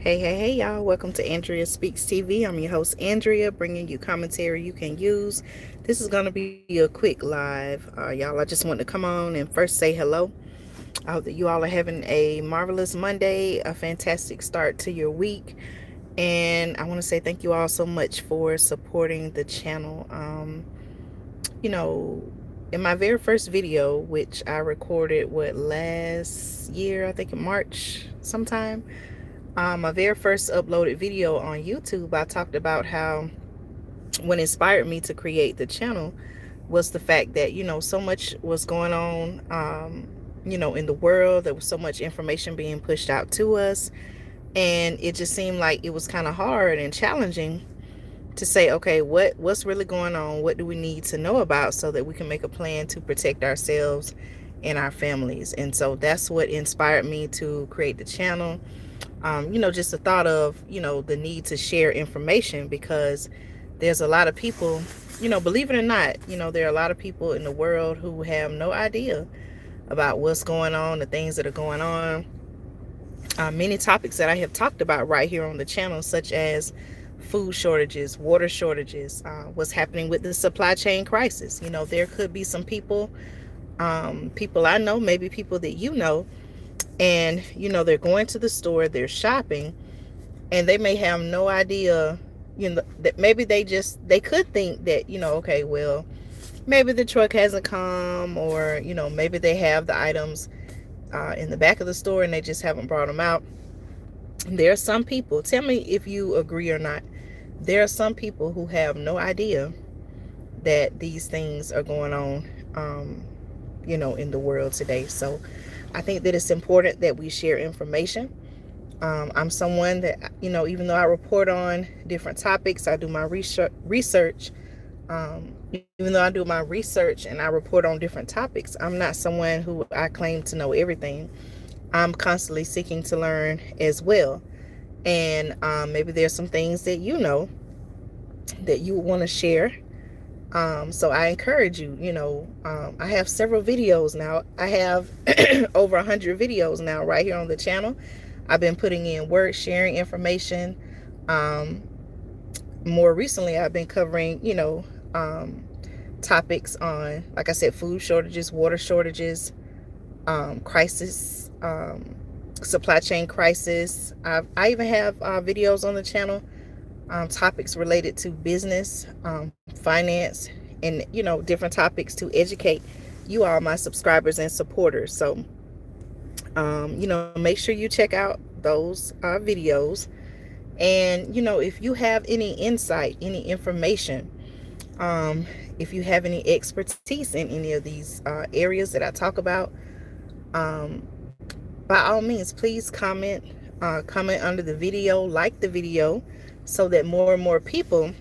Hey, y'all. Welcome to Andrea Speaks TV. I'm your host, Andrea, bringing you commentary you can use. This is going to be a quick live. Y'all, I just want to come on and first say hello. I hope that you all are having a marvelous Monday, a fantastic start to your week. And I want to say thank you all so much for supporting the channel. You know, in my very first video, which I recorded, last year, I think in March sometime, my very first uploaded video on YouTube, I talked about how what inspired me to create the channel was the fact that, so much was going on, in the world. There was so much information being pushed out to us. And it just seemed like it was kind of hard and challenging to say, okay, what's really going on? What do we need to know about so that we can make a plan to protect ourselves and our families? And so that's what inspired me to create the channel. Just the thought of, the need to share information, because there's a lot of people, believe it or not, there are a lot of people in the world who have no idea about what's going on, the things that are going on. Many topics that I have talked about right here on the channel, such as food shortages, water shortages, what's happening with the supply chain crisis. There could be some people, people I know, maybe people that you know, and they're going to the store, they're shopping, and they may have no idea, that maybe they could think that, okay, well, maybe the truck hasn't come, or maybe they have the items in the back of the store and they just haven't brought them out. There are some people, tell me if you agree or not, there are some people who have no idea that these things are going on, in the world today. So I think that it's important that we share information. I'm someone that, even though I report on different topics, I do my research. Even though I do my research and I report on different topics, I'm not someone who I claim to know everything. I'm constantly seeking to learn as well. And maybe there's some things that that you want to share. So I encourage you, I have several videos now. I have over 100 videos now right here on the channel. I've been putting in work, sharing information. More recently, I've been covering, topics on, like I said, food shortages, water shortages, crisis, supply chain crisis. I even have videos on the channel, topics related to business, finance, and different topics to educate you all, my subscribers and supporters. So make sure you check out those videos. And if you have any insight, any information, if you have any expertise in any of these areas that I talk about, by all means, please comment under the video, like the video, so that more and more people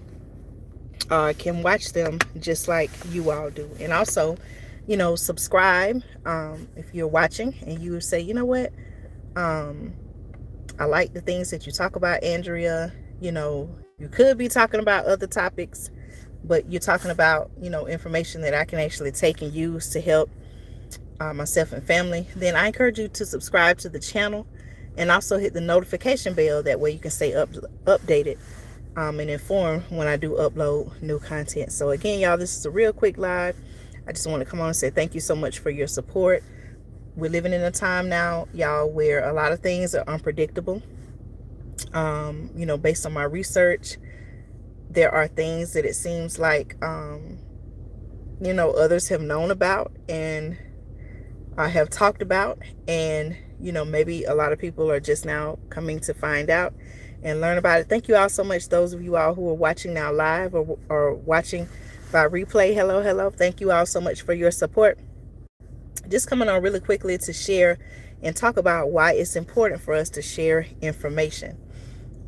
can watch them just like you all do. And also, subscribe if you're watching and you say, you know what, I like the things that you talk about, Andrea. You could be talking about other topics, but you're talking about, information that I can actually take and use to help myself and family. Then I encourage you to subscribe to the channel and also hit the notification bell. That way you can stay updated and informed when I do upload new content. So again, y'all, this is a real quick live. I just want to come on and say thank you so much for your support. We're living in a time now, y'all, where a lot of things are unpredictable. Based on my research, there are things that it seems like, others have known about and I have talked about, and, maybe a lot of people are just now coming to find out and learn about it. Thank you all so much. Those of you all who are watching now live or watching by replay, hello. Thank you all so much for your support. Just coming on really quickly to share and talk about why it's important for us to share information.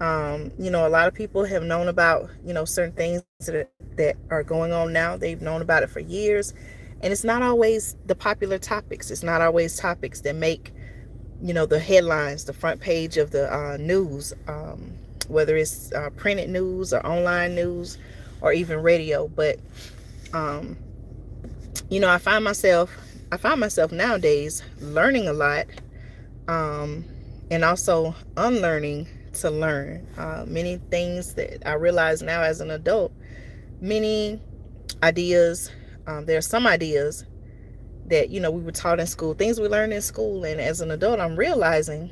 A lot of people have known about, certain things that are going on now. They've known about it for years. And it's not always the popular topics. It's not always topics that make, the headlines, the front page of the news, whether it's printed news or online news or even radio. But, I find myself nowadays learning a lot, and also unlearning to learn. Many things that I realize now as an adult, many ideas, there are some ideas that, you know, we were taught in school, things we learned in school, and as an adult, I'm realizing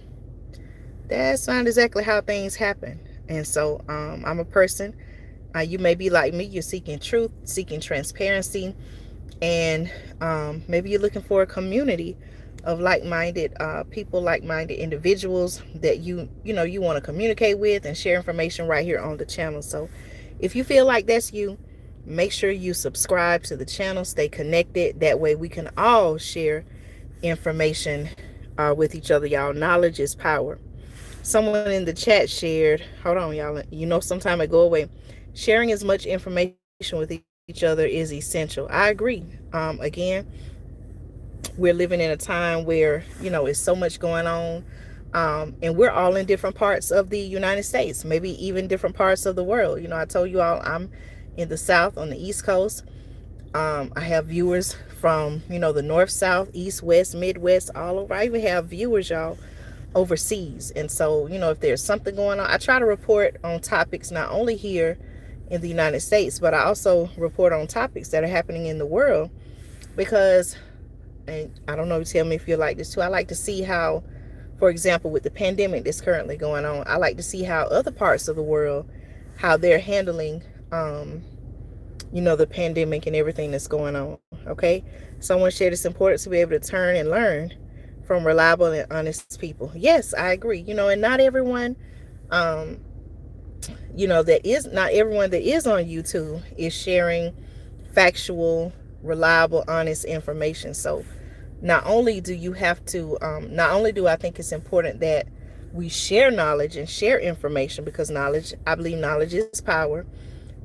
that's not exactly how things happen. And so I'm a person, you may be like me, you're seeking truth, seeking transparency, and maybe you're looking for a community of like-minded people, like-minded individuals that you know you want to communicate with and share information right here on the channel. So if you feel like that's you, make sure you subscribe to the channel, stay connected. That way we can all share information with each other, y'all. Knowledge is power. Someone in the chat shared, hold on, y'all, you know, sometime I go away, sharing as much information with each other is essential. I agree. Again, we're living in a time where, you know, it's so much going on, and we're all in different parts of the United States, maybe even different parts of the world. You know, I told you all I'm in the South, on the East Coast. I have viewers from, you know, the North, South, East, West, Midwest, all over. I even have viewers, y'all, overseas. And so, you know, if there's something going on, I try to report on topics not only here in the United States, but I also report on topics that are happening in the world, because, and I don't know, tell me if you're like this too, I like to see how, for example, with the pandemic that's currently going on, I like to see how other parts of the world, how they're handling you know, the pandemic and everything that's going on. Okay, someone shared it's important to be able to turn and learn from reliable and honest people. Yes, I agree. You know, and not everyone, you know, not everyone that is on YouTube is sharing factual, reliable, honest information. So not only do you have to, not only do I think it's important that we share knowledge and share information, because knowledge, I believe knowledge is power,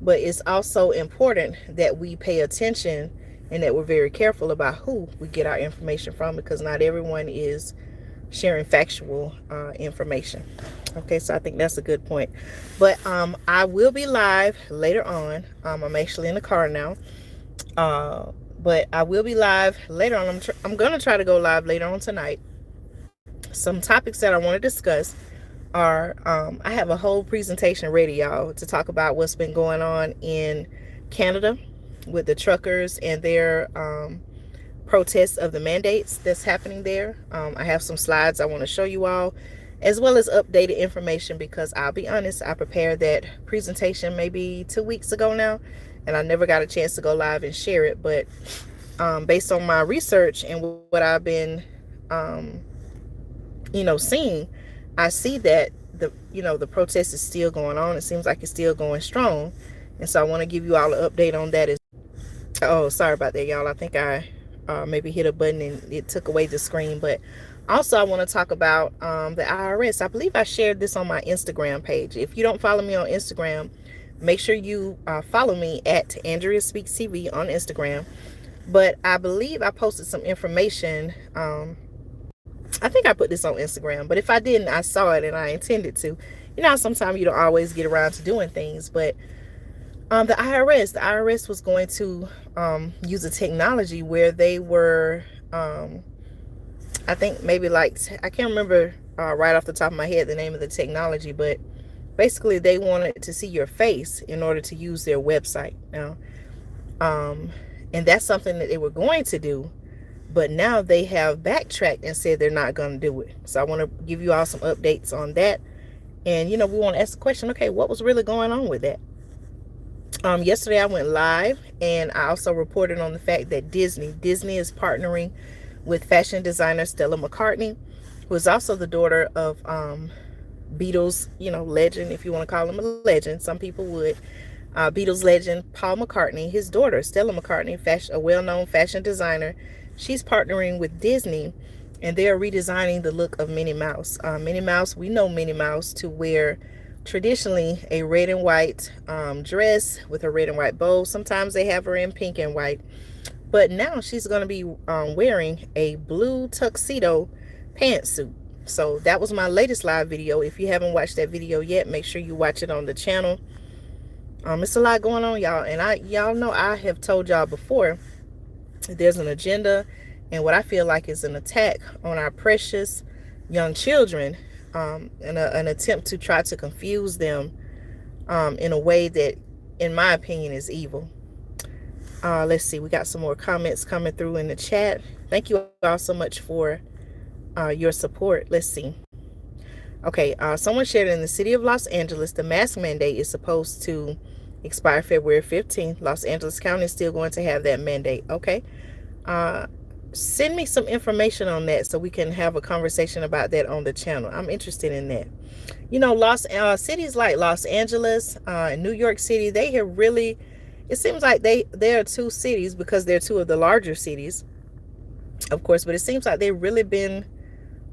but it's also important that we pay attention and that we're very careful about who we get our information from, because not everyone is sharing factual information. Okay, so I think that's a good point. But I will be live later on. I'm actually in the car now. But I will be live later on. I'm going to try to go live later on tonight. Some topics that I want to discuss are, I have a whole presentation ready, y'all, to talk about what's been going on in Canada with the truckers and their protests of the mandates that's happening there. I have some slides I want to show you all, as well as updated information, because I'll be honest, I prepared that presentation maybe 2 weeks ago now, and I never got a chance to go live and share it. But based on my research and what I've been you know, seeing, I see that the protest is still going on. It seems like it's still going strong, and so I want to give you all an update on that. Oh, sorry about that, y'all. I think I maybe hit a button and it took away the screen. But also I want to talk about the IRS. I believe I shared this on my Instagram page. If you don't follow me on Instagram, make sure you follow me at Andrea Speaks TV on Instagram. But I believe I posted some information. I think I put this on Instagram, but if I didn't, I saw it and I intended to. You know, sometimes you don't always get around to doing things, but the IRS was going to use a technology where they were, I think maybe like, I can't remember right off the top of my head the name of the technology, but basically they wanted to see your face in order to use their website now. And that's something that they were going to do, but now they have backtracked and said they're not going to do it. So I want to give you all some updates on that. And, you know, we want to ask the question, okay, what was really going on with that? Yesterday I went live, and I also reported on the fact that Disney is partnering with fashion designer Stella McCartney, who is also the daughter of Beatles, you know, legend, if you want to call him a legend. Some people would. Beatles legend Paul McCartney, his daughter Stella McCartney, a well-known fashion designer. She's partnering with Disney, and they are redesigning the look of Minnie Mouse. Minnie Mouse, we know Minnie Mouse to wear traditionally a red and white dress with a red and white bow. Sometimes they have her in pink and white, but now she's going to be wearing a blue tuxedo pantsuit. So that was my latest live video. If you haven't watched that video yet, make sure you watch it on the channel. It's a lot going on, y'all, and y'all know I have told y'all before, there's an agenda and what I feel like is an attack on our precious young children an attempt to try to confuse them in a way that, in my opinion, is evil. Let's see, we got some more comments coming through in the chat. Thank you all so much for your support. Let's see. Okay, someone shared in the city of Los Angeles, the mask mandate is supposed to expire February 15th. Los Angeles County is still going to have that mandate. Okay. Send me some information on that so we can have a conversation about that on the channel. I'm interested in that. You know, cities like Los Angeles and New York City, they have really, it seems like they are two cities because they're two of the larger cities, of course, but it seems like they've really been,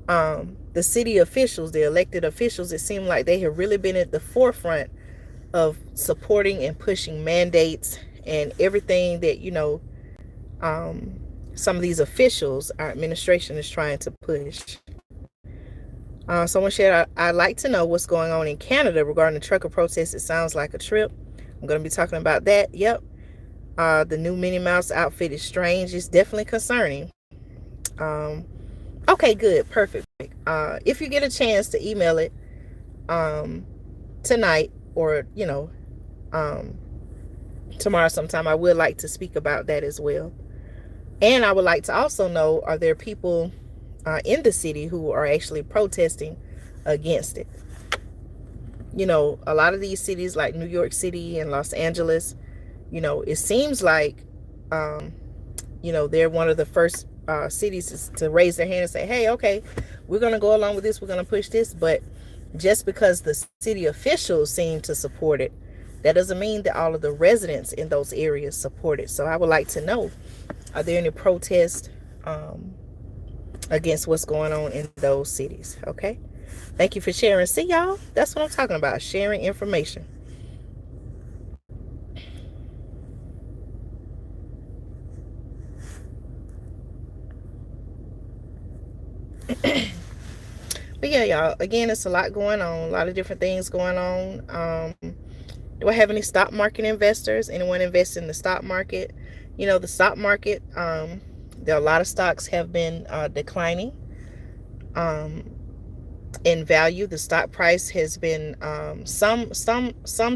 the city officials, the elected officials, it seemed like they have really been at the forefront of supporting and pushing mandates and everything that, you know, some of these officials, our administration is trying to push. Someone shared, I'd like to know what's going on in Canada regarding the trucker protest. It sounds like a trip. I'm going to be talking about that. Yep. The new Minnie Mouse outfit is strange. It's definitely concerning. Okay, good. Perfect. If you get a chance to email it tonight or, you know, tomorrow sometime, I would like to speak about that as well. And I would like to also know, are there people in the city who are actually protesting against it? You know, a lot of these cities like New York City and Los Angeles, you know, it seems like, you know, they're one of the first cities to raise their hand and say, hey, okay, we're going to go along with this. We're going to push this. But just because the city officials seem to support it, that doesn't mean that all of the residents in those areas support it. So I would like to know, are there any protests against what's going on in those cities? Okay. Thank you for sharing. See, y'all, that's what I'm talking about, sharing information. But yeah, y'all, again, it's a lot going on, a lot of different things going on. Do I have any stock market investors? Anyone invest in the stock market? You know, the stock market, there are a lot of stocks have been declining in value. The stock price has been some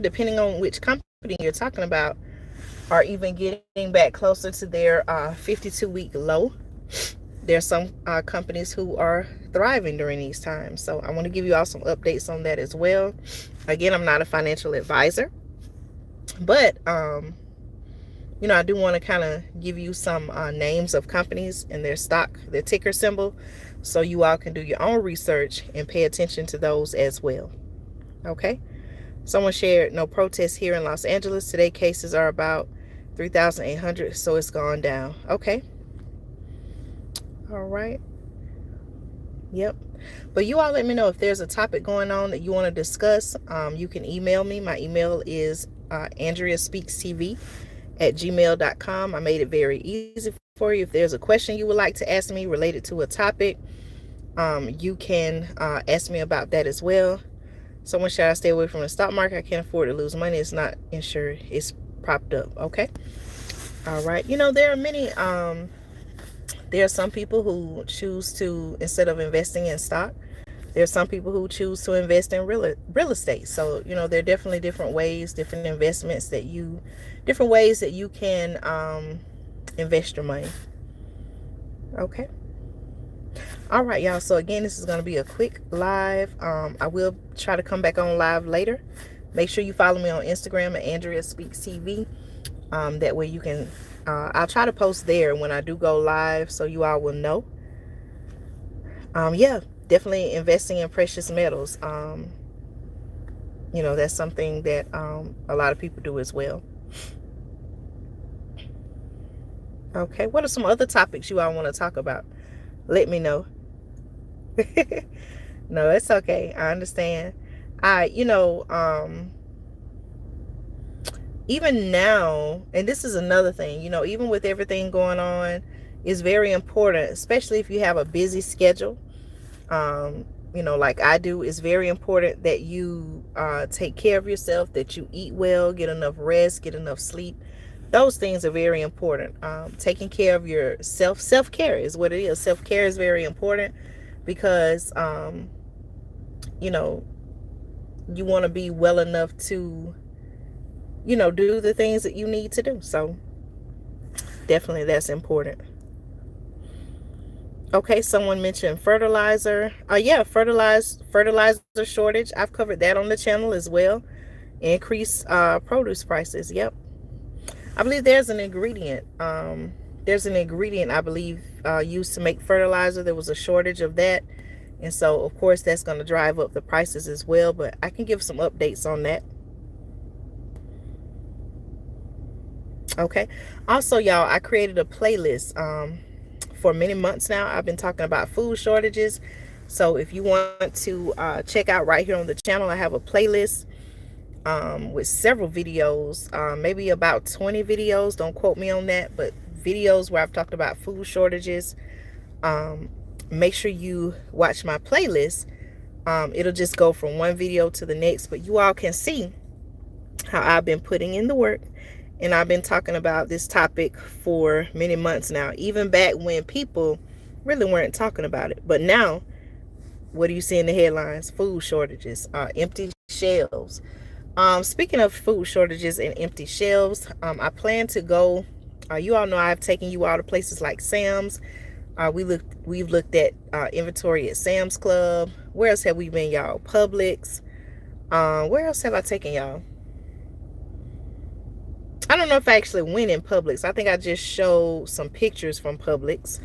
depending on which company you're talking about, are even getting back closer to their 52-week low. There's some companies who are thriving during these times. So I want to give you all some updates on that as well. Again, I'm not a financial advisor, but you know, I do want to kind of give you some names of companies and their stock, their ticker symbol, so you all can do your own research and pay attention to those as well. Okay. Someone shared, no protests here in Los Angeles today. Cases are about 3,800, so it's gone down. Okay. All right. Yep. But you all let me know if there's a topic going on that you want to discuss. You can email me. My email is AndreaSpeaksTV@gmail.com. I made it very easy for you. If there's a question you would like to ask me related to a topic, you can ask me about that as well. Someone should I stay away from the stock market? I can't afford to lose money. It's not insured. It's propped up. Okay. All right. You know, there are many there are some people who choose to, instead of investing in stock, there are some people who choose to invest in real estate. So, you know, there are definitely different ways, different investments that you, different ways that you can invest your money. Okay. All right, y'all. So again, this is going to be a quick live. I will try to come back on live later. Make sure you follow me on Instagram at Andrea Speaks TV. That way you can, I'll try to post there when I do go live so you all will know. Yeah, definitely investing in precious metals. You know, that's something that a lot of people do as well. Okay, what are some other topics you all want to talk about? Let me know. No, it's okay. I understand. You know, even now, and this is another thing, you know, even with everything going on, it's very important, especially if you have a busy schedule. You know, like I do, it's very important that you take care of yourself, that you eat well, get enough rest, get enough sleep. Those things are very important. Taking care of yourself, self-care is what it is. Self-care is very important because you know, you want to be well enough to, do the things that you need to do. So definitely that's important. Okay, someone mentioned fertilizer. Yeah, fertilizer shortage. I've covered that on the channel as well. Increased produce prices. Yep. I believe there's an ingredient. I believe used to make fertilizer. There was a shortage of that, and so of course that's going to drive up the prices as well. But I can give some updates on that. Okay. Also, y'all, I created a playlist. For many months now, I've been talking about food shortages. So if you want to check out right here on the channel, I have a playlist with several videos, maybe about 20 videos. Don't quote me on that, but videos where I've talked about food shortages. Make sure you watch my playlist. It'll just go from one video to the next, but you all can see how I've been putting in the work. And I've been talking about this topic for many months now, even back when people really weren't talking about it. But now, what do you see in the headlines? Food shortages, empty shelves. Speaking of food shortages and empty shelves, I plan to go. You all know I've taken you all to places like Sam's. We've looked at inventory at Sam's Club. Where else have we been, y'all? Publix. Where else have I taken y'all? I don't know if I actually went in Publix. I think I just showed some pictures from Publix.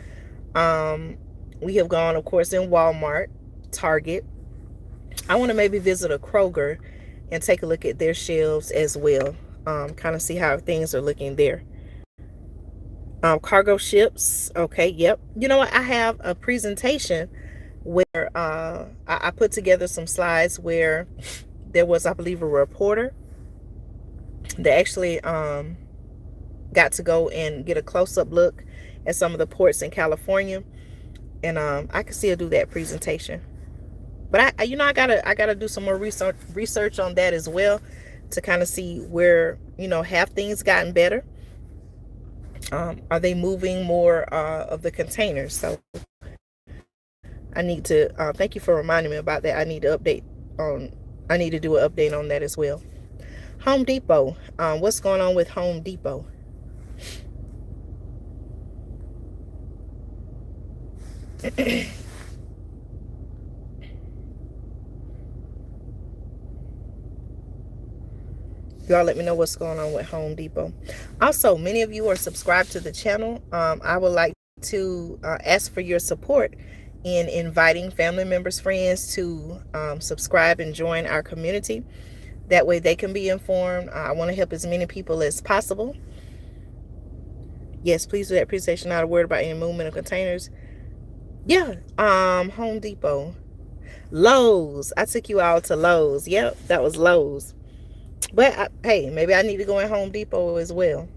We have gone, of course, in Walmart, Target. I want to maybe visit a Kroger and take a look at their shelves as well. Kind of see how things are looking there. Cargo ships. Okay, yep. You know what? I have a presentation where I put together some slides where there was, I believe, a reporter that actually got to go and get a close-up look at some of the ports in California, and I can still do that presentation. But I gotta do some more research on that as well, to kind of see where, have things gotten better. Are they moving more of the containers? So I need to thank you for reminding me about that. I need to do an update on that as well. Home Depot. What's going on with Home Depot? Y'all let me know what's going on with Home Depot. Also, many of you are subscribed to the channel. I would like to ask for your support in inviting family members, friends to subscribe and join our community. That way they can be informed. I want to help as many people as possible. Yes, please do that presentation. Not a word about any movement of containers. Yeah, Home Depot. Lowe's. I took you all to Lowe's. Yep, that was Lowe's. But hey, maybe I need to go in Home Depot as well.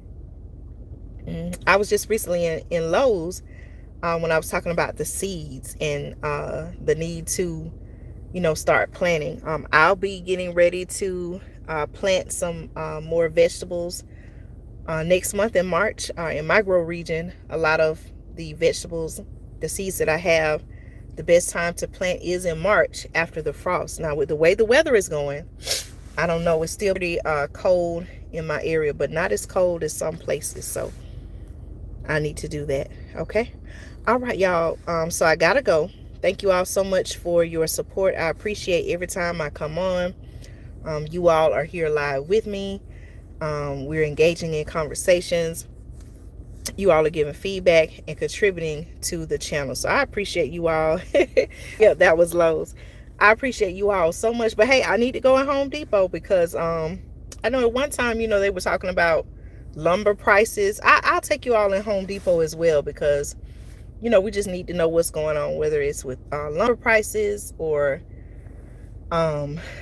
I was just recently in Lowe's when I was talking about the seeds and the need to, start planting. I'll be getting ready to plant some more vegetables next month in March. In my grow region, a lot of the vegetables, the seeds that I have, the best time to plant is in March after the frost. Now, with the way the weather is going, I don't know. It's still pretty cold in my area, but not as cold as some places. So I need to do that. Okay. All right, y'all. So I gotta go. Thank you all so much for your support. I appreciate every time I come on. You all are here live with me. We're engaging in conversations. You all are giving feedback and contributing to the channel. So I appreciate you all. Yeah, that was Lowe's. I appreciate you all so much. But hey, I need to go in Home Depot because I know at one time, they were talking about lumber prices. I'll take you all in Home Depot as well because, we just need to know what's going on, whether it's with lumber prices or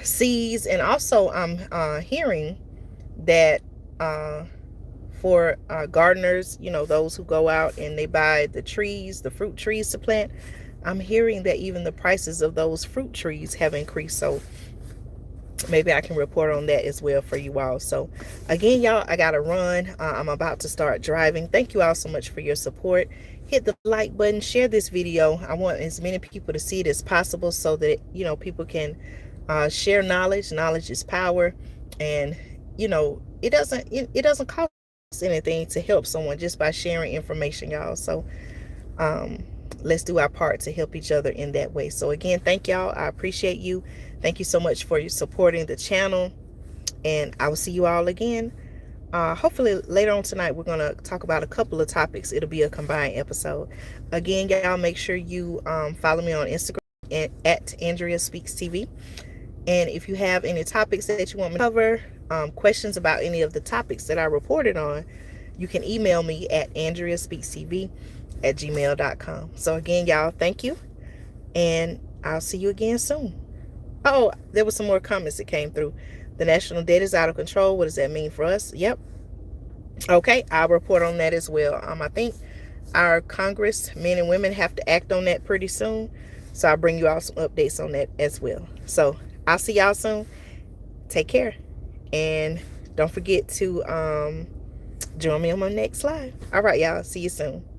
seeds. And also I'm hearing that for gardeners, those who go out and they buy the trees, the fruit trees to plant, I'm hearing that even the prices of those fruit trees have increased. So maybe I can report on that as well for you all. So again, y'all, I gotta run. I'm about to start driving. Thank you all so much for your support. Hit the like button, share this video. I want as many people to see it as possible so that, you know, people can share knowledge. Knowledge is power. And, you know, it doesn't cost anything to help someone just by sharing information, y'all. So let's do our part to help each other in that way. So again, thank y'all. I appreciate you. Thank you so much for you supporting the channel, and I will see you all again. Hopefully later on tonight, we're going to talk about a couple of topics. It'll be a combined episode. Again, y'all, make sure you follow me on Instagram at Andrea Speaks TV. And if you have any topics that you want me to cover, questions about any of the topics that I reported on, you can email me at AndreaSpeaksTV@gmail.com. So again, y'all, thank you, and I'll see you again soon. Oh, there was some more comments that came through. The national debt is out of control. What does that mean for us? Yep. Okay, I'll report on that as well. I think our Congress, men and women, have to act on that pretty soon. So I'll bring you all some updates on that as well. So I'll see y'all soon. Take care. And don't forget to join me on my next live. All right, y'all. See you soon.